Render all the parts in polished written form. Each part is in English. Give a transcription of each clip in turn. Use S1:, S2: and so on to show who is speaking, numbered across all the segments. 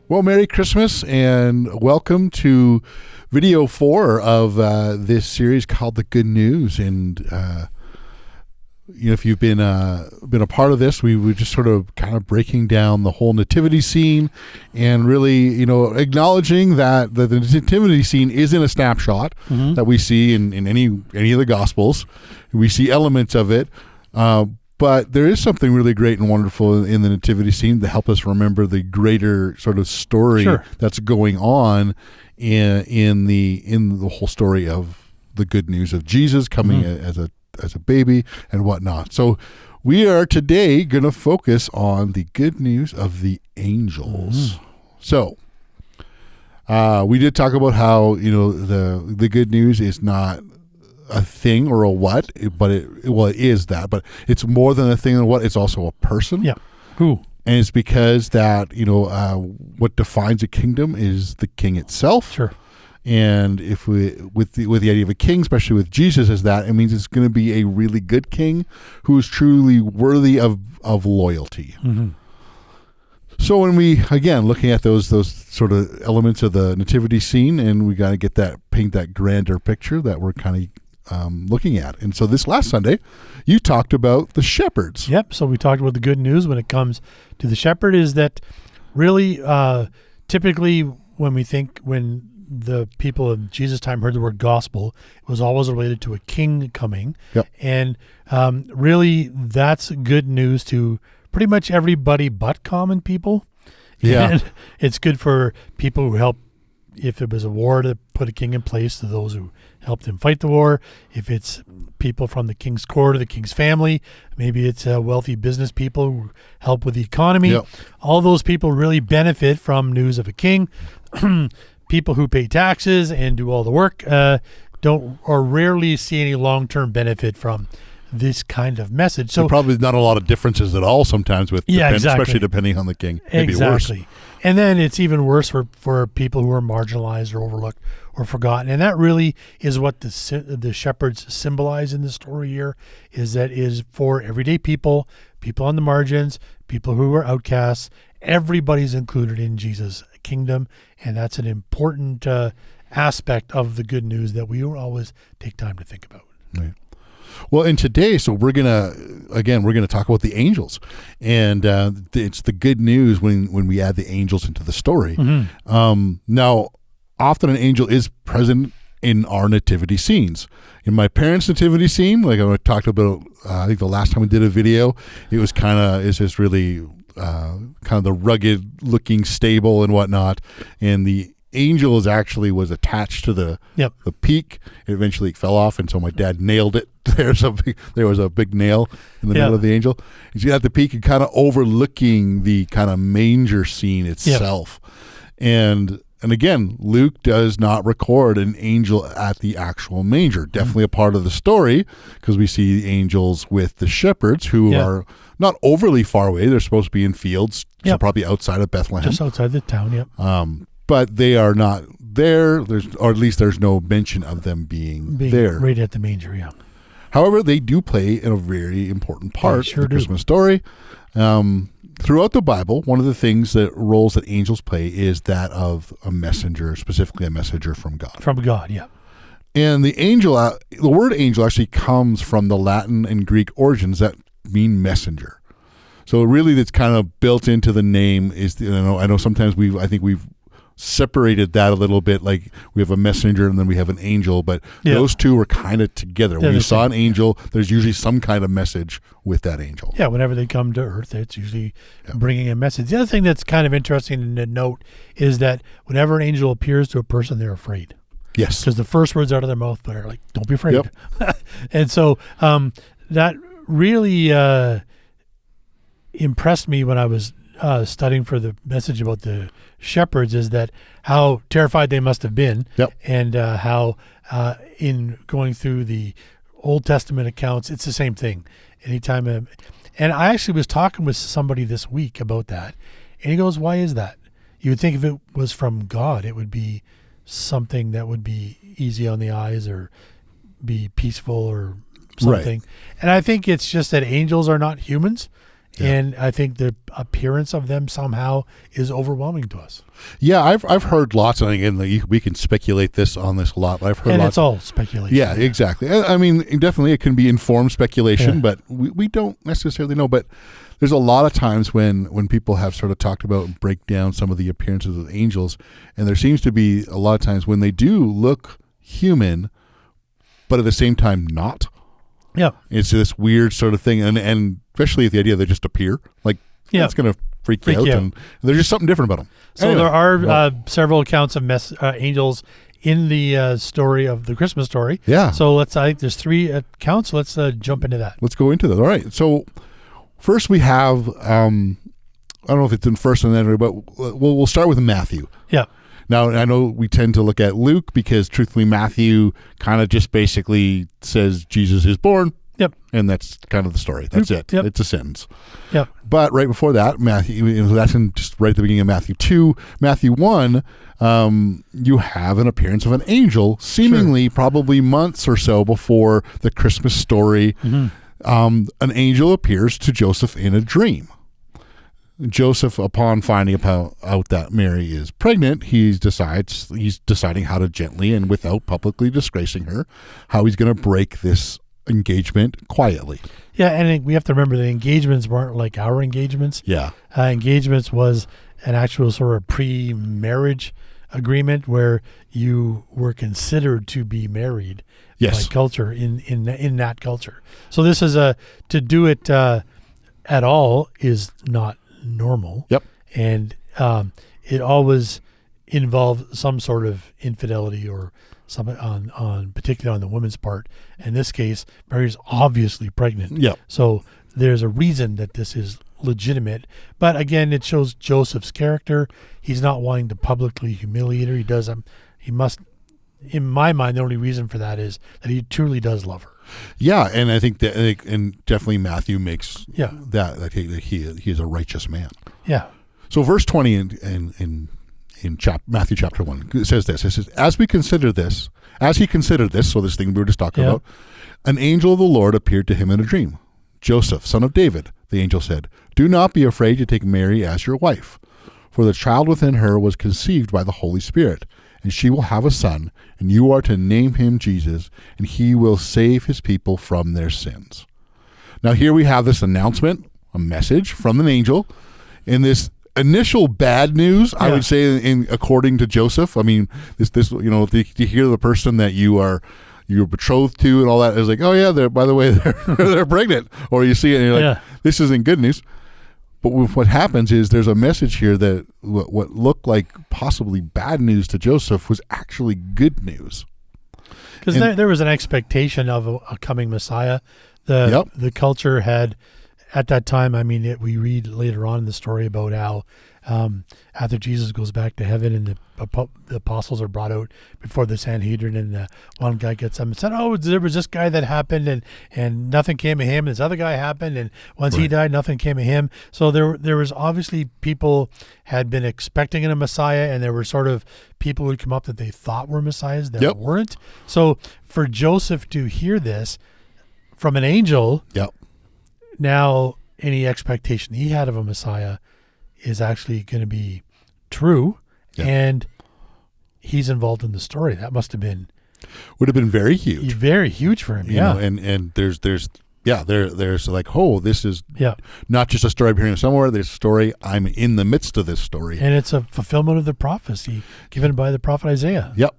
S1: Well, Merry Christmas and welcome to video 4 of this series called The Good News. And if you've been a part of this, we were just sort of kind of breaking down the whole nativity scene and really, acknowledging that the nativity scene isn't a snapshot that we see in any of the Gospels. We see elements of it. But there is something really great and wonderful in the nativity scene to help us remember the greater sort of story that's going on in the whole story of the good news of Jesus coming as a baby and whatnot. So we are today going to focus on the good news of the angels. So we did talk about how the good news is not a thing or a what, but it is that, but it's more than a thing and what, it's also a person.
S2: Yeah. Who?
S1: And it's because that, what defines a kingdom is the king itself.
S2: Sure.
S1: And if with the idea of a king, especially with Jesus as that, it means it's going to be a really good king who is truly worthy of loyalty. Mm-hmm. So when we, again, looking at those sort of elements of the nativity scene, and we got to paint that grander picture that we're kind of looking at. And so this last Sunday, you talked about the shepherds.
S2: Yep. So we talked about the good news when it comes to the shepherd is that really typically when the people of Jesus' time heard the word gospel, it was always related to a king coming.
S1: Yep.
S2: And really that's good news to pretty much everybody but common people.
S1: Yeah.
S2: And it's good for people who help, if there was a war, to put a king in place, to those who helped him fight the war. If it's people from the king's court or the king's family, maybe it's wealthy business people who help with the economy.
S1: Yep.
S2: All those people really benefit from news of a king. People who pay taxes and do all the work don't or rarely see any long-term benefit from this kind of message. So
S1: probably not a lot of differences at all sometimes with, especially depending on the king. Maybe
S2: exactly.
S1: Worse.
S2: And then it's even worse for people who are marginalized or overlooked or forgotten. And that really is what the shepherds symbolize in the story here, is for everyday people on the margins, people who are outcasts. Everybody's included in Jesus' kingdom. And that's an important aspect of the good news that we don't always take time to think about.
S1: Right. Well, and today, so we're gonna talk about the angels, and it's the good news when we add the angels into the story. Mm-hmm. Now, often an angel is present in our nativity scenes. In my parents' nativity scene, like I talked about, I think the last time we did a video, it's just really kind of the rugged looking stable and whatnot, and the angel was attached to the peak. Eventually it fell off, and so my dad nailed it. There was a big nail in the middle of the angel. He's at the peak and kind of overlooking the kind of manger scene itself. And again, Luke does not record an angel at the actual manger. Definitely a part of the story, because we see the angels with the shepherds who are not overly far away. They're supposed to be in fields, so probably outside of Bethlehem.
S2: Just outside the town,
S1: but they are not there. Or at least there's no mention of them being there.
S2: Right at the manger, yeah.
S1: However, they do play a very important part
S2: of
S1: the Christmas story. Throughout the Bible, one of the roles that angels play is that of a messenger, specifically a messenger from God.
S2: From God, yeah.
S1: And the word angel actually comes from the Latin and Greek origins that mean messenger. So really that's kind of built into the name is, I know sometimes I think we've separated that a little bit, like we have a messenger and then we have an angel, but those two are kind of together. When you saw an angel, there's usually some kind of message with that angel.
S2: Yeah, whenever they come to earth, it's usually bringing a message. The other thing that's kind of interesting to note is that whenever an angel appears to a person, they're afraid.
S1: Yes.
S2: Because the first words out of their mouth are like, don't be afraid.
S1: Yep.
S2: And so that really impressed me when I was studying for the message about the shepherds, is that how terrified they must have been, and how in going through the Old Testament accounts, it's the same thing. Anytime, and I actually was talking with somebody this week about that, and he goes, "Why is that? You would think if it was from God, it would be something that would be easy on the eyes or be peaceful or something." Right. And I think it's just that angels are not humans.
S1: Yeah.
S2: And I think the appearance of them somehow is overwhelming to us.
S1: Yeah, I've heard lots, and again, we can speculate on this a lot, but I've heard
S2: And
S1: lots.
S2: it's all speculation.
S1: Yeah, exactly. I mean, definitely it can be informed speculation, but we don't necessarily know. But there's a lot of times when people have sort of talked about and break down some of the appearances of angels, and there seems to be a lot of times when they do look human, but at the same time not.
S2: Yeah.
S1: It's this weird sort of thing, and especially the idea they just appear, like it's going to freak you out, and there's just something different about them.
S2: So anyway, there are several accounts of angels in the story of the Christmas story.
S1: Yeah.
S2: So I think there's 3 accounts. Let's jump into that.
S1: Let's go into that. All right. So first we have, I don't know if it's in first and then, but we'll start with Matthew.
S2: Yeah.
S1: Now, I know we tend to look at Luke because truthfully Matthew kind of just basically says Jesus is born.
S2: Yep.
S1: And that's kind of the story. That's it.
S2: Yep.
S1: It's a sentence.
S2: Yep. But
S1: right before that, Matthew, that's just right at the beginning of Matthew 2. Matthew 1, you have an appearance of an angel, seemingly probably months or so before the Christmas story. Mm-hmm. An angel appears to Joseph in a dream. Joseph, upon finding out that Mary is pregnant, he's deciding how to gently and without publicly disgracing her, how he's going to break this engagement quietly.
S2: Yeah, and we have to remember the engagements weren't like our engagements.
S1: Yeah.
S2: Engagements was an actual sort of pre-marriage agreement where you were considered to be married by culture in that culture. So this is to do it at all is not normal.
S1: Yep.
S2: And it always involved some sort of infidelity or some on particularly on the woman's part. In this case, Mary's obviously pregnant.
S1: Yep.
S2: So there's a reason that this is legitimate. But again, it shows Joseph's character. He's not wanting to publicly humiliate her. He must, in my mind, the only reason for that is that he truly does love her.
S1: Yeah, and I think that, and definitely Matthew makes that he is a righteous man.
S2: Yeah.
S1: So verse 20 in Matthew chapter 1, it says this. It says, as he considered this, so this thing we were just talking about, an angel of the Lord appeared to him in a dream. Joseph, son of David, the angel said, do not be afraid to take Mary as your wife, for the child within her was conceived by the Holy Spirit, and she will have a son, and you are to name him Jesus, and he will save his people from their sins. Now here we have this announcement, a message from an angel, in this initial bad news, I would say, according to Joseph. I mean, this to hear the person that you're betrothed to and all that is like, oh yeah, by the way, they're pregnant, or you see it and you're like, this isn't good news. But what happens is there's a message here that what looked like possibly bad news to Joseph was actually good news.
S2: Because there was an expectation of a coming Messiah. The culture had, at that time, I mean, we read later on in the story about how after Jesus goes back to heaven and the apostles are brought out before the Sanhedrin, and one guy gets up and said, oh, there was this guy that happened and nothing came of him. This other guy happened, and once he died, nothing came of him. So there was obviously people had been expecting a Messiah, and there were sort of people who would come up that they thought were Messiahs that weren't. So for Joseph to hear this from an angel, now any expectation he had of a Messiah is actually going to be true, and he's involved in the story. That would have been very huge for him.
S1: And there's like, oh, this is not just a story I'm hearing somewhere. There's a story. I'm in the midst of this story,
S2: and it's a fulfillment of the prophecy given by the prophet Isaiah.
S1: Yep,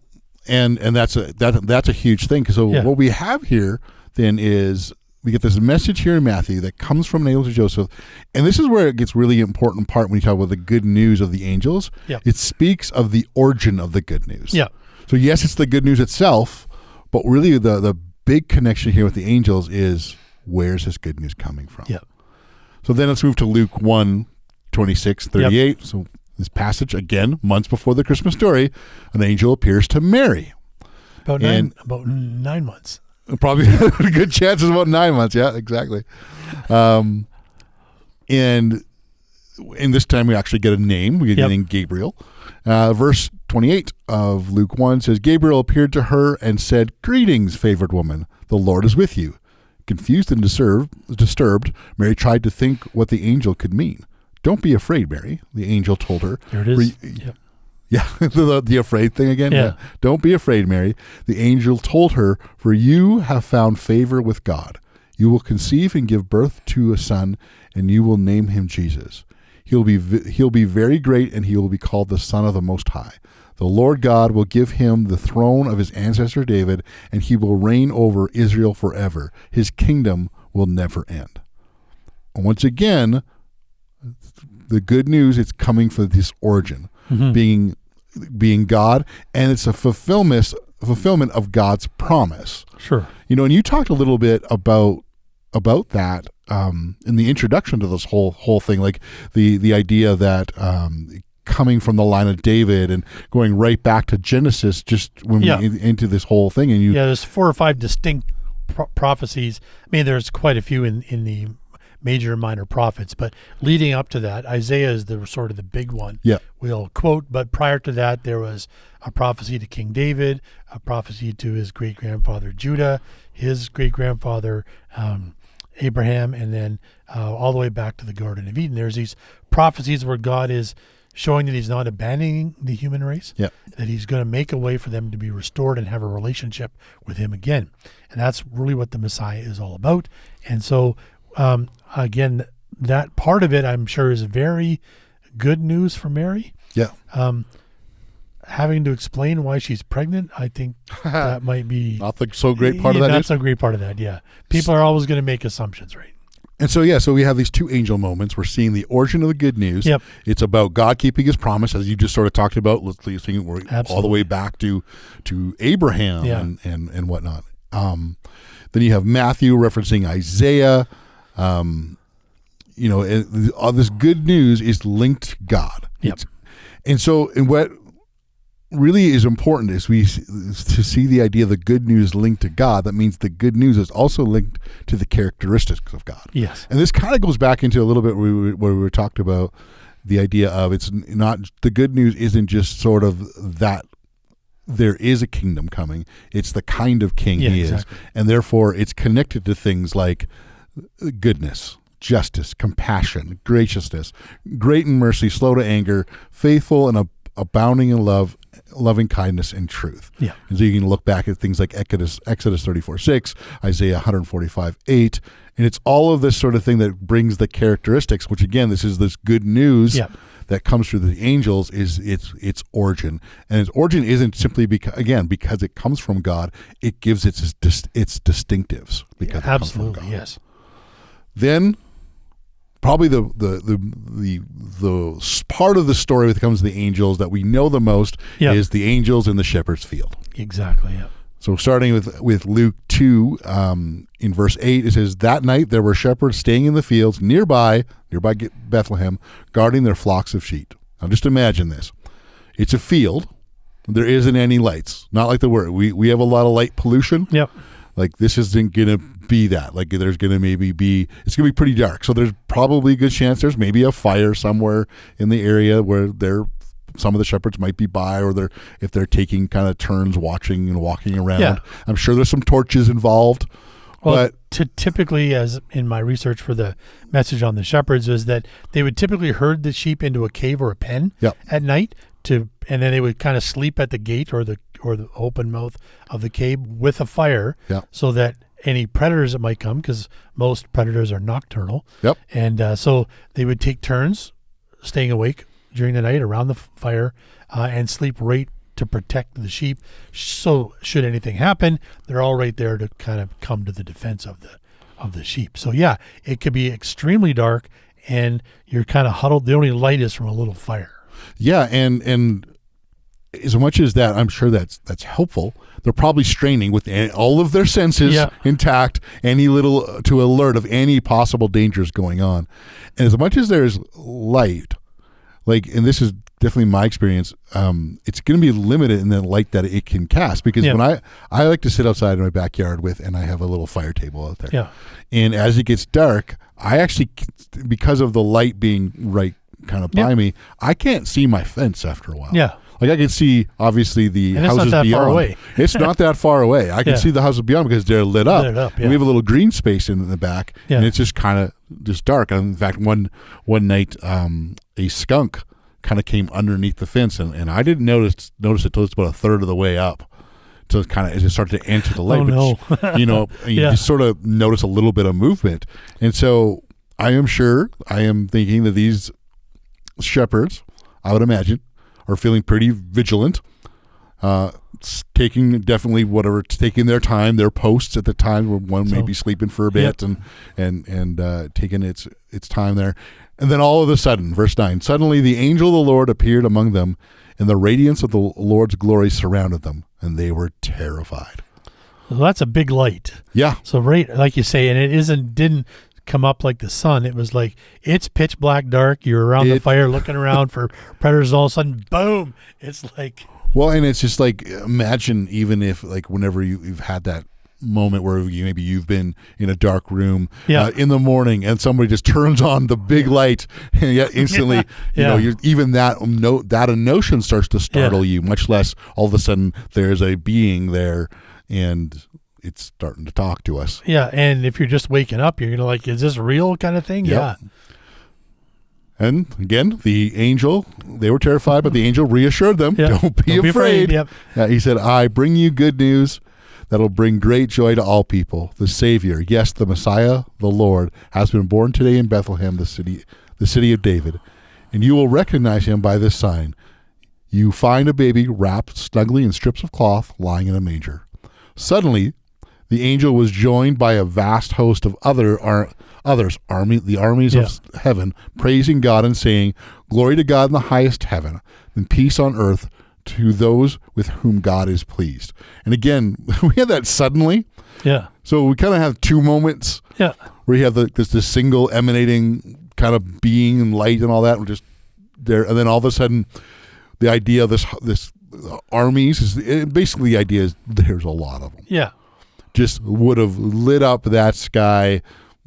S1: and that's a huge thing. So what we have here then is, we get this message here in Matthew that comes from an angel to Joseph. And this is where it gets really important part when you talk about the good news of the angels. It speaks of the origin of the good news. So yes, it's the good news itself, but really the big connection here with the angels is, where's this good news coming from? So then let's move to Luke 1:26-38. So this passage, again, months before the Christmas story, an angel appears to Mary.
S2: About 9 months.
S1: Probably a good chance it's about 9 months. Yeah, exactly. And in this time we actually get a name. We get the name Gabriel. Verse 28 of Luke 1 says, Gabriel appeared to her and said, greetings, favored woman. The Lord is with you. Confused and disturbed, Mary tried to think what the angel could mean. "Don't be afraid, Mary," the angel told her.
S2: There it is. Yep.
S1: Yeah, the afraid thing again.
S2: Yeah.
S1: "Don't be afraid, Mary," the angel told her, "for you have found favor with God. You will conceive and give birth to a son, and you will name him Jesus. He'll be very great, and he will be called the Son of the Most High. The Lord God will give him the throne of his ancestor David, and he will reign over Israel forever. His kingdom will never end." And once again, the good news, it's coming from this origin, being God, and it's a fulfillment of God's promise.
S2: Sure.
S1: And you talked a little bit about that in the introduction to this whole thing, like the idea that coming from the line of David and going right back to Genesis, just when we into this whole thing, and
S2: there's 4 or 5 distinct prophecies. I mean, there's quite a few in the major and minor prophets, but leading up to that, Isaiah is the sort of the big one.
S1: Yeah,
S2: we'll quote. But prior to that, there was a prophecy to King David, a prophecy to his great grandfather Judah, his great grandfather Abraham, and then all the way back to the Garden of Eden. There's these prophecies where God is showing that he's not abandoning the human race, that he's going to make a way for them to be restored and have a relationship with him again. And that's really what the Messiah is all about. And so, again, that part of it, I'm sure, is very good news for Mary.
S1: Yeah.
S2: Having to explain why she's pregnant, I think that might be
S1: not the so great part of that.
S2: Not so great part of that, yeah. People are always going to make assumptions, right?
S1: And so, so we have these 2 angel moments. We're seeing the origin of the good news.
S2: Yep.
S1: It's about God keeping his promise, as you just sort of talked about. Let's see, we're all the way back to Abraham and whatnot. Then you have Matthew referencing Isaiah. All this good news is linked to God.
S2: Yep.
S1: And what really is important is to see the idea of the good news linked to God. That means the good news is also linked to the characteristics of God.
S2: Yes.
S1: And this kind of goes back into a little bit where we were talking about the idea of it's not, the good news isn't just sort of that there is a kingdom coming. It's the kind of king he is. And therefore it's connected to things like goodness, justice, compassion, graciousness, great in mercy, slow to anger, faithful and abounding in love, loving kindness and truth.
S2: Yeah.
S1: And so you can look back at things like Exodus 34:6, Isaiah 145:8, and it's all of this sort of thing that brings the characteristics, which again, this is this good news that comes through the angels, is its origin. And its origin isn't simply because it comes from God, it gives its distinctives because it comes from God.
S2: Yes.
S1: Then probably the part of the story when it comes to the angels that we know the most is the angels in the shepherd's field.
S2: Exactly, yeah.
S1: So starting with Luke 2, in verse 8, it says, "That night there were shepherds staying in the fields nearby Bethlehem, guarding their flocks of sheep." Now just imagine this. It's a field. There isn't any lights. Not like we have a lot of light pollution.
S2: Yep.
S1: Like this isn't going to be that. Like there's going to it's going to be pretty dark. So there's probably a good chance there's maybe a fire somewhere in the area where some of the shepherds might be by, or if they're taking kind of turns watching and walking around.
S2: Yeah.
S1: I'm sure there's some torches involved.
S2: Well, typically, as in my research for the message on the shepherds, is that they would typically herd the sheep into a cave or a pen at night, and then they would kind of sleep at the gate or the open mouth of the cave with a fire, so that any predators that might come, because most predators are nocturnal, and so they would take turns staying awake during the night around the fire and sleep right to protect the sheep. So should anything happen, they're all right there to kind of come to the defense of the sheep. So it could be extremely dark and you're kind of huddled. The only light is from a little fire.
S1: Yeah, and as much as that, I'm sure that's helpful. They're probably straining with all of their senses intact, to alert of any possible dangers going on. And as much as there's light, and this is definitely my experience, it's going to be limited in the light that it can cast, because when I like to sit outside in my backyard and I have a little fire table out there. Yeah. And as it gets dark, I actually, because of the light being right kind of by me, I can't see my fence after a while.
S2: Yeah.
S1: Like I can see obviously the
S2: And it's
S1: houses
S2: not that
S1: beyond.
S2: far away.
S1: It's not that far away. I can
S2: Yeah.
S1: see the houses beyond because they're lit up.
S2: Lit up,
S1: And
S2: yeah.
S1: we have a little green space in the back,
S2: Yeah.
S1: and it's just kind of just dark. And in fact, one night, a skunk kind of came underneath the fence, and I didn't notice it till it's about a third of the way up. So it kind of as it started to enter the light.
S2: Oh, no.
S1: But, you
S2: Yeah.
S1: just sort of notice a little bit of movement, and so I am thinking that these shepherds, I would imagine, are feeling pretty vigilant, taking their time, their posts at the time where one may be sleeping for a bit and taking its time there. And then all of a sudden, verse 9, suddenly the angel of the Lord appeared among them, and the radiance of the Lord's glory surrounded them, and they were terrified.
S2: Well, that's a big light.
S1: Yeah.
S2: So right, like you say, and it didn't come up like the sun. It was like it's pitch black dark. You're around the fire looking around for predators. All of a sudden, boom! It's like,
S1: well, and it's just like, imagine even if like whenever you've had that moment where maybe you've been in a dark room in the morning and somebody just turns on the big light and yet instantly even that notion starts to startle you, much less all of a sudden there's a being there and it's starting to talk to us.
S2: Yeah, and if you're just waking up, you're gonna like, is this real kind of thing?
S1: Yep.
S2: Yeah.
S1: And again, the angel, they were terrified, but the angel reassured them, don't be afraid.
S2: Yep.
S1: He said, I bring you good news that'll bring great joy to all people. The Savior, yes, the Messiah, the Lord, has been born today in Bethlehem, the city of David. And you will recognize him by this sign. You find a baby wrapped snugly in strips of cloth, lying in a manger. Suddenly, the angel was joined by a vast host of the armies of heaven, praising God and saying, Glory to God in the highest heaven, and peace on earth to those with whom God is pleased. And again, we have that suddenly.
S2: Yeah.
S1: So we kind of have two moments.
S2: Yeah.
S1: Where you have this single emanating kind of being and light and all that, and just there, and then all of a sudden, the idea of this armies is basically the idea is there's a lot of them.
S2: Yeah.
S1: Just would have lit up that sky.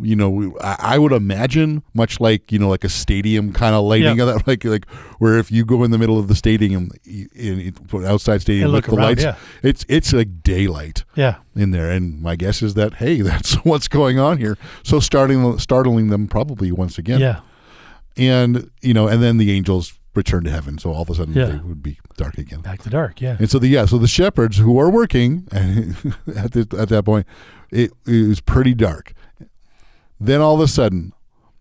S1: I would imagine much like like a stadium kind of lighting of that, like where if you go in the middle of the stadium, in outside stadium with the
S2: around,
S1: lights, it's like daylight in there. And my guess is that that's what's going on here. So startling them probably once again.
S2: Yeah,
S1: and and then the angels return to heaven. So all of a sudden they would be dark again,
S2: back to dark. Yeah,
S1: and so the shepherds who are working and at that point, it was pretty dark. Then all of a sudden,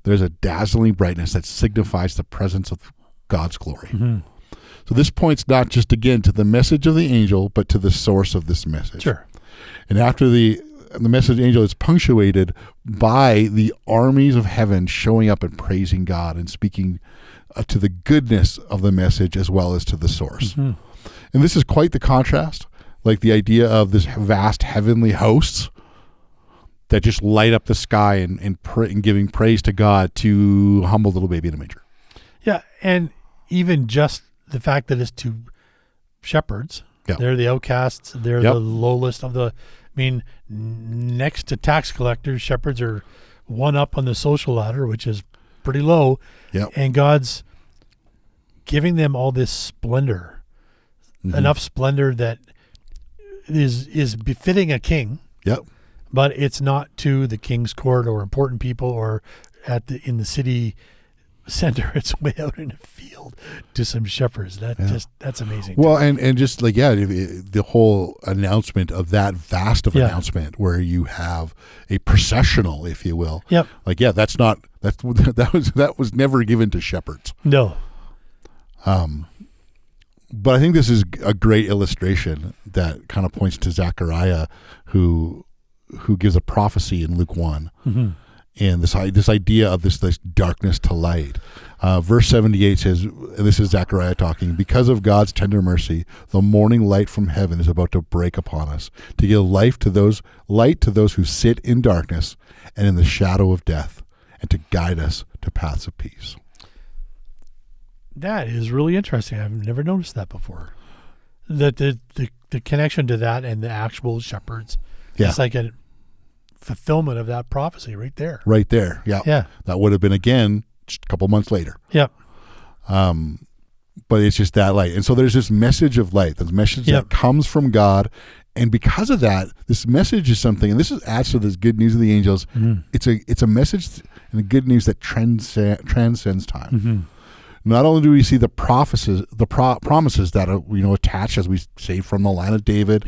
S1: there's a dazzling brightness that signifies the presence of God's glory.
S2: Mm-hmm.
S1: So this points not just again to the message of the angel, but to the source of this message.
S2: Sure.
S1: And after the message of the angel is punctuated by the armies of heaven showing up and praising God and speaking to the goodness of the message as well as to the source.
S2: Mm-hmm.
S1: And this is quite the contrast, like the idea of this vast heavenly hosts that just light up the sky and giving praise to God to humble little baby in a manger.
S2: Yeah, and even just the fact that it's two shepherds.
S1: Yeah.
S2: They're the outcasts. They're the lowest of the. I mean, next to tax collectors, shepherds are one up on the social ladder, which is pretty low.
S1: Yep.
S2: And God's giving them all this splendor, enough splendor that is befitting a king.
S1: Yep.
S2: But it's not to the king's court or important people or in the city center. It's way out in a field to some shepherds. That's amazing.
S1: Well, and just like the whole announcement of that vast of announcement where you have a processional, if you will.
S2: Yep.
S1: Like that was never given to shepherds.
S2: No.
S1: But I think this is a great illustration that kind of points to Zechariah, who gives a prophecy in Luke 1.
S2: Mm-hmm.
S1: And this idea of this darkness to light. Verse 78 says, and this is Zechariah talking, because of God's tender mercy, the morning light from heaven is about to break upon us, to give light to those who sit in darkness and in the shadow of death, and to guide us to paths of peace.
S2: That is really interesting. I've never noticed that before. The connection to that and the actual shepherds. Yeah. It's like a fulfillment of that prophecy right there.
S1: Right there. Yeah.
S2: Yeah.
S1: That would have been again just a couple months later.
S2: Yep.
S1: but it's just that light. And so there's this message of light, this message
S2: Yep.
S1: that comes from God. And because of that, this message is something, and this adds to this good news of the angels. It's a message and the good news that transcends time. Not only do we see the promises that are attached, as we say, from the line of David,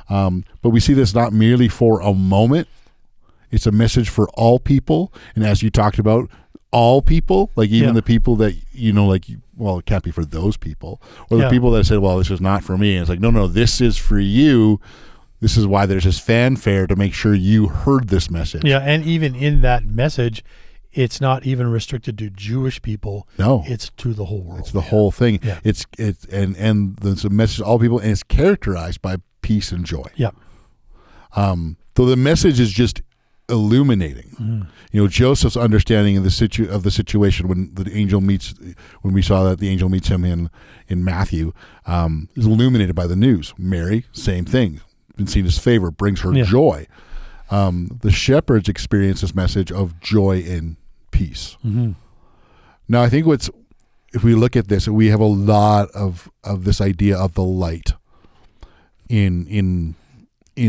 S1: but we see this not merely for a moment. It's a message for all people, and as you talked about, all people, like even the people that it can't be for those people, or the people that said, well, this is not for me. And it's like, no, this is for you. This is why there's this fanfare to make sure you heard this message.
S2: Yeah, and even in that message, it's not even restricted to Jewish people. No, it's to the whole world.
S1: It's the whole thing.
S2: Yeah.
S1: It's a message to all people, and it's characterized by peace and joy.
S2: Yeah.
S1: So the message is just illuminating. Joseph's understanding of the situation when we saw that the angel meets him in Matthew, is illuminated by the news. Mary, same thing, been seen as favor, brings her joy. The shepherds experience this message of joy and peace. Now, I think if we look at this, we have a lot of this idea of the light in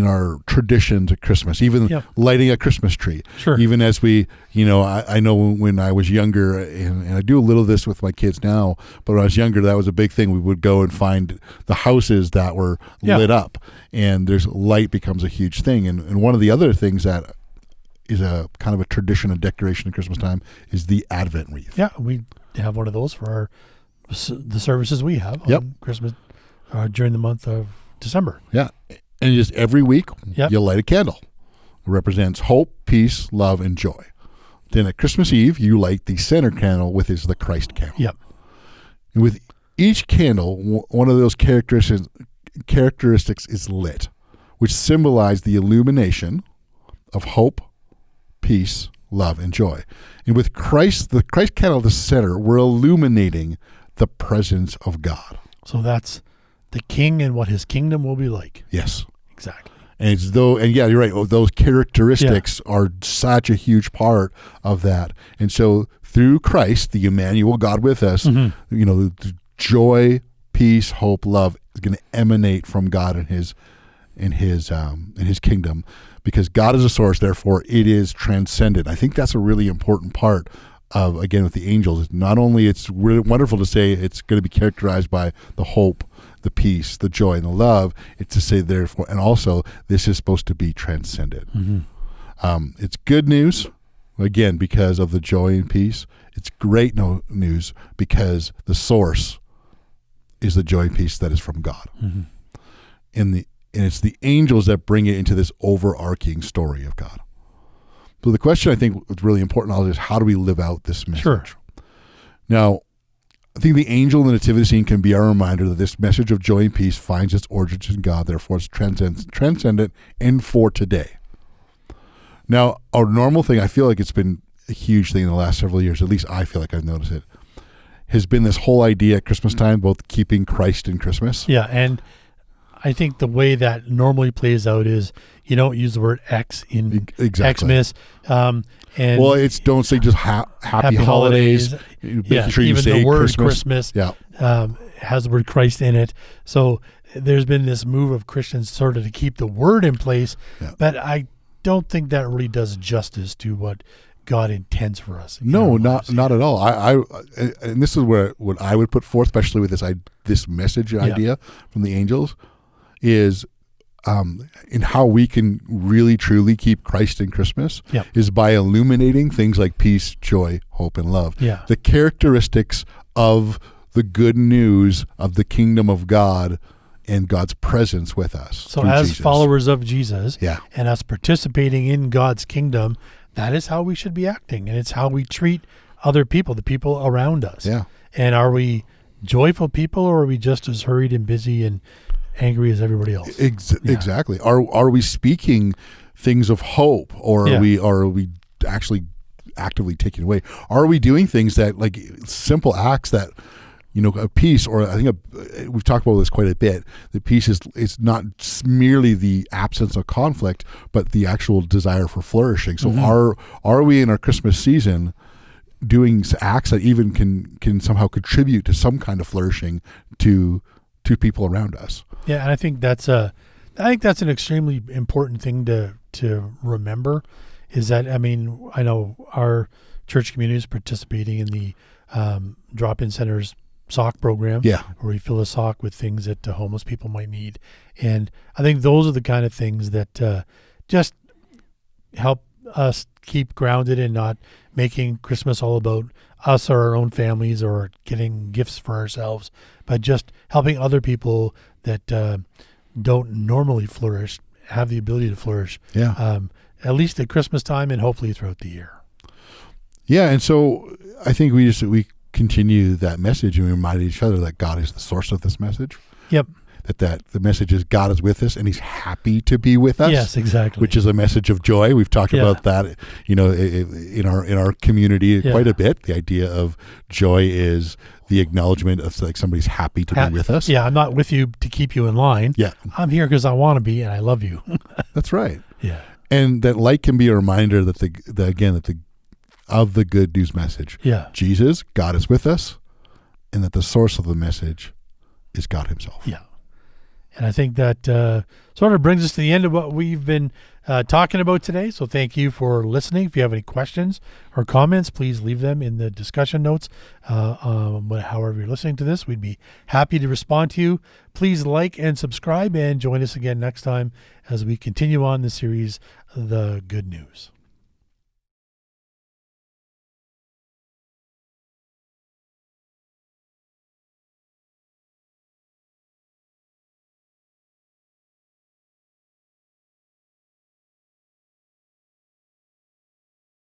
S1: our traditions at Christmas, even lighting a Christmas tree.
S2: Sure.
S1: Even as we, I know when I was younger, and I do a little of this with my kids now, but when I was younger, that was a big thing. We would go and find the houses that were lit up, and light becomes a huge thing. And one of the other things that is a kind of a tradition and decoration at Christmas time is the Advent wreath.
S2: Yeah, we have one of those for the services we have on Christmas during the month of December.
S1: Yeah. And just every week, you light a candle. It represents hope, peace, love, and joy. Then at Christmas Eve, you light the center candle, which is the Christ candle.
S2: Yep.
S1: And with each candle, one of those characteristics is lit, which symbolize the illumination of hope, peace, love, and joy. And with the Christ candle at the center, we're illuminating the presence of God.
S2: So that's the King and what his kingdom will be like.
S1: Yes.
S2: Exactly.
S1: And you're right. Those characteristics are such a huge part of that. And so through Christ, the Emmanuel, God with us, the joy, peace, hope, love is going to emanate from God and his kingdom, because God is a source. Therefore, it is transcendent. I think that's a really important part of, again, with the angels. Not only it's really wonderful to say it's going to be characterized by the hope, the peace, the joy, and the love. It's to say therefore, and also this is supposed to be transcendent. It's good news, again, because of the joy and peace. It's great news because the source is the joy and peace that is from God. And it's the angels that bring it into this overarching story of God. So the question I think is really important is, how do we live out this message?
S2: Sure.
S1: Now, I think the angel in the nativity scene can be our reminder that this message of joy and peace finds its origins in God, therefore it's transcendent and for today. Now, our normal thing, I feel like it's been a huge thing in the last several years, at least I feel like I've noticed it, has been this whole idea at Christmas time, both keeping Christ in Christmas.
S2: Yeah, and I think the way that normally plays out is you don't use the word X in Xmas.
S1: It's don't say just happy holidays. Making sure you
S2: even
S1: say
S2: the word
S1: Christmas
S2: has the word Christ in it. So there's been this move of Christians sort of to keep the word in place, but I don't think that really does justice to what God intends for us.
S1: No, not at all. I and this is what I would put forth, especially with this message idea from the angels, is in how we can really truly keep Christ in Christmas is by illuminating things like peace, joy, hope, and love.
S2: Yeah.
S1: The characteristics of the good news of the kingdom of God and God's presence with us.
S2: So as Jesus. Followers of Jesus
S1: Yeah.
S2: and us participating in God's kingdom, that is how we should be acting. And it's how we treat other people, the people around us.
S1: Yeah.
S2: And are we joyful people, or are we just as hurried and busy and angry as everybody else?
S1: Exactly. Are we speaking things of hope, or are we actually actively taking away? Are we doing things that, like, simple acts that, you know, a peace, or I think we've talked about this quite a bit. The peace is not merely the absence of conflict, but the actual desire for flourishing. So are we in our Christmas season doing acts that even can somehow contribute to some kind of flourishing to people around us.
S2: Yeah, and I think that's an extremely important thing to remember. Is that, I mean, I know our church community is participating in the drop-in centers sock program,
S1: Yeah.
S2: where we fill a sock with things that homeless people might need, and I think those are the kind of things that just help us keep grounded and not making Christmas all about us or our own families or getting gifts for ourselves, but just helping other people that don't normally flourish have the ability to flourish.
S1: Yeah.
S2: At least at Christmas time and hopefully throughout the year.
S1: Yeah, and so I think we continue that message and we remind each other that God is the source of this message.
S2: Yep.
S1: That the message is God is with us and He's happy to be with us.
S2: Yes, exactly.
S1: Which is a message of joy. We've talked about that, in our community quite a bit. The idea of joy is the acknowledgement of like somebody's happy to be with us.
S2: Yeah, I'm not with you to keep you in line.
S1: Yeah,
S2: I'm here because I want to be and I love you.
S1: That's right.
S2: Yeah,
S1: and that light can be a reminder that of the good news message.
S2: Yeah,
S1: Jesus, God is with us, and that the source of the message is God Himself.
S2: Yeah. And I think that sort of brings us to the end of what we've been talking about today. So thank you for listening. If you have any questions or comments, please leave them in the discussion notes. However you're listening to this, we'd be happy to respond to you. Please like and subscribe and join us again next time as we continue on the series, The Good News.